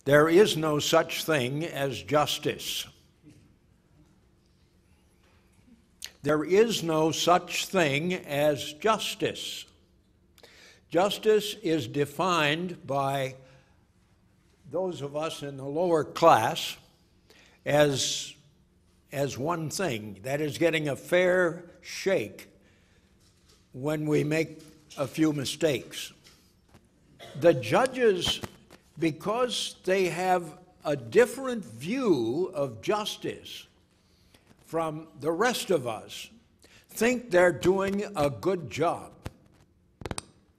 There is no such thing as justice. There is no such thing as justice. Justice is defined by those of us in the lower class as one thing, that is getting a fair shake when we make a few mistakes. The judges, because they have a different view of justice from the rest of us, think they're doing a good job.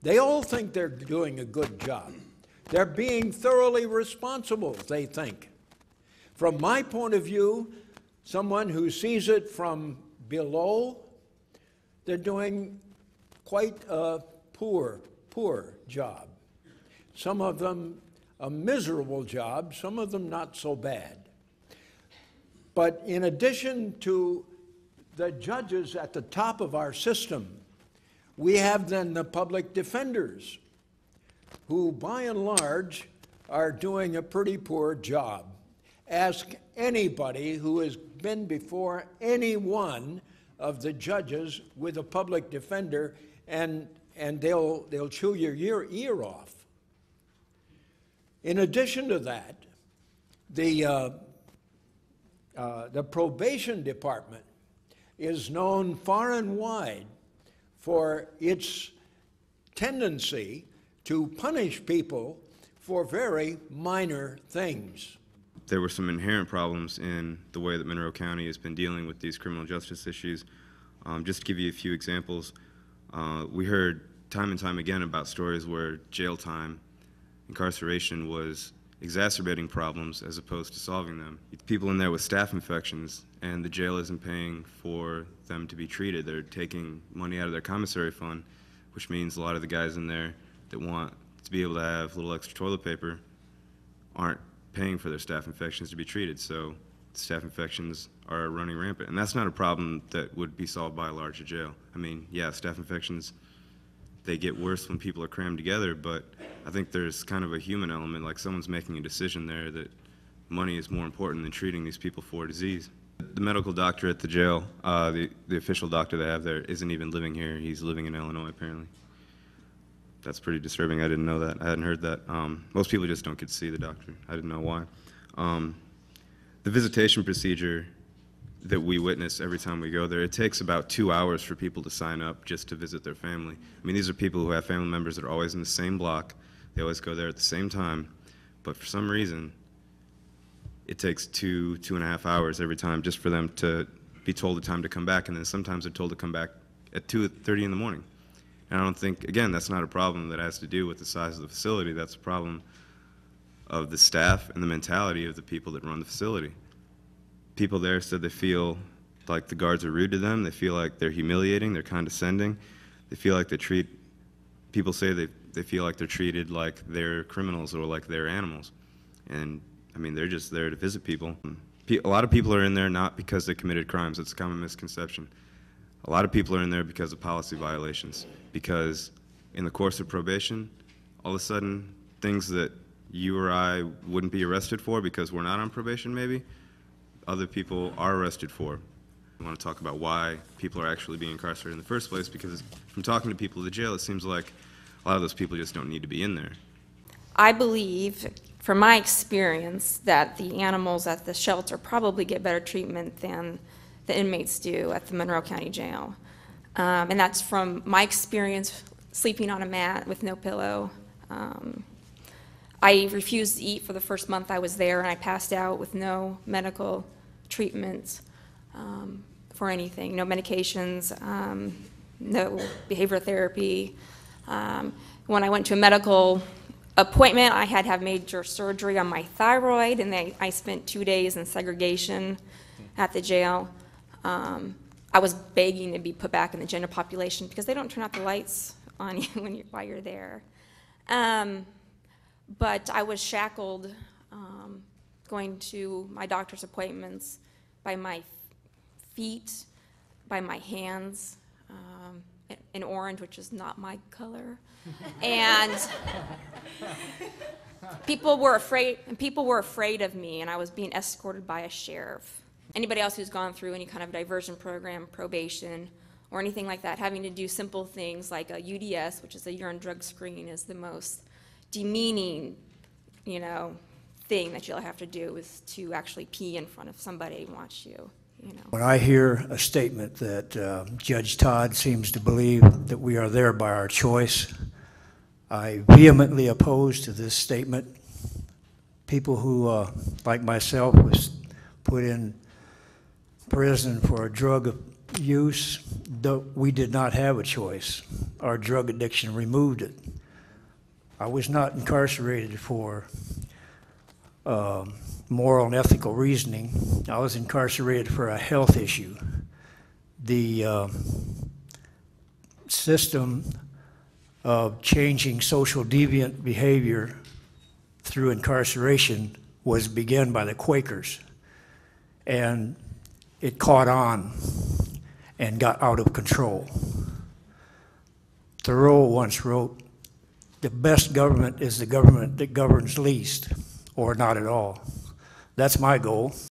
They all think they're doing a good job. They're being thoroughly responsible, they think. From my point of view, someone who sees it from below, they're doing quite a poor job. Some of them a miserable job, some of them not so bad. But in addition to the judges at the top of our system, we have then the public defenders, who by and large are doing a pretty poor job. Ask anybody who has been before any one of the judges with a public defender, and they'll chew your ear off. In addition to that, the probation department is known far and wide for its tendency to punish people for very minor things. There were some inherent problems in the way that Monroe County has been dealing with these criminal justice issues. Just to give you a few examples, we heard time and time again about stories where jail time, incarceration was exacerbating problems as opposed to solving them. People in there with staph infections, and the jail isn't paying for them to be treated. They're taking money out of their commissary fund, which means a lot of the guys in there that want to be able to have a little extra toilet paper aren't paying for their staph infections to be treated. So staph infections are running rampant. And that's not a problem that would be solved by a larger jail. I mean, yeah, staph infections, they get worse when people are crammed together, but I think there's kind of a human element, like someone's making a decision there that money is more important than treating these people for disease. The medical doctor at the jail, the official doctor they have there, isn't even living here. He's living in Illinois, apparently. That's pretty disturbing. I didn't know that. I hadn't heard that. Most people just don't get to see the doctor. I didn't know why. The visitation procedure that we witness every time we go there, it takes about 2 hours for people to sign up just to visit their family. I mean, these are people who have family members that are always in the same block. They always go there at the same time. But for some reason, it takes 2.5 hours every time just for them to be told the time to come back, and then sometimes they're told to come back at 2:30 in the morning. And I don't think, again, that's not a problem that has to do with the size of the facility. That's a problem of the staff and the mentality of the people that run the facility. People there said they feel like the guards are rude to them. They feel like they're humiliating, they're condescending. They feel like people say they feel like they're treated like they're criminals or like they're animals. And I mean, they're just there to visit people. A lot of people are in there not because they committed crimes. It's a common misconception. A lot of people are in there because of policy violations, because in the course of probation, all of a sudden, things that you or I wouldn't be arrested for because we're not on probation maybe, other people are arrested for. I want to talk about why people are actually being incarcerated in the first place, because from talking to people at the jail, it seems like a lot of those people just don't need to be in there. I believe, from my experience, that the animals at the shelter probably get better treatment than the inmates do at the Monroe County Jail. And that's from my experience sleeping on a mat with no pillow. I refused to eat for the first month I was there, and I passed out with no medical treatment for anything, no medications, no behavioral therapy. When I went to a medical appointment, I had to have major surgery on my thyroid, and I spent 2 days in segregation at the jail. I was begging to be put back in the general population because they don't turn out the lights on you while you're there. But I was shackled going to my doctor's appointments by my feet, by my hands, in orange, which is not my color. And People were afraid of me, and I was being escorted by a sheriff. Anybody else who's gone through any kind of diversion program, probation, or anything like that, having to do simple things like a UDS, which is a urine drug screen, is the most demeaning, thing that you'll have to do, is to actually pee in front of somebody and watch you. When I hear a statement that Judge Todd seems to believe that we are there by our choice, I vehemently oppose to this statement. People who, like myself, was put in prison for drug use, we did not have a choice. Our drug addiction removed it. I was not incarcerated for moral and ethical reasoning. I was incarcerated for a health issue. The system of changing social deviant behavior through incarceration was begun by the Quakers, and it caught on and got out of control. Thoreau once wrote, "The best government is the government that governs least, or not at all." That's my goal.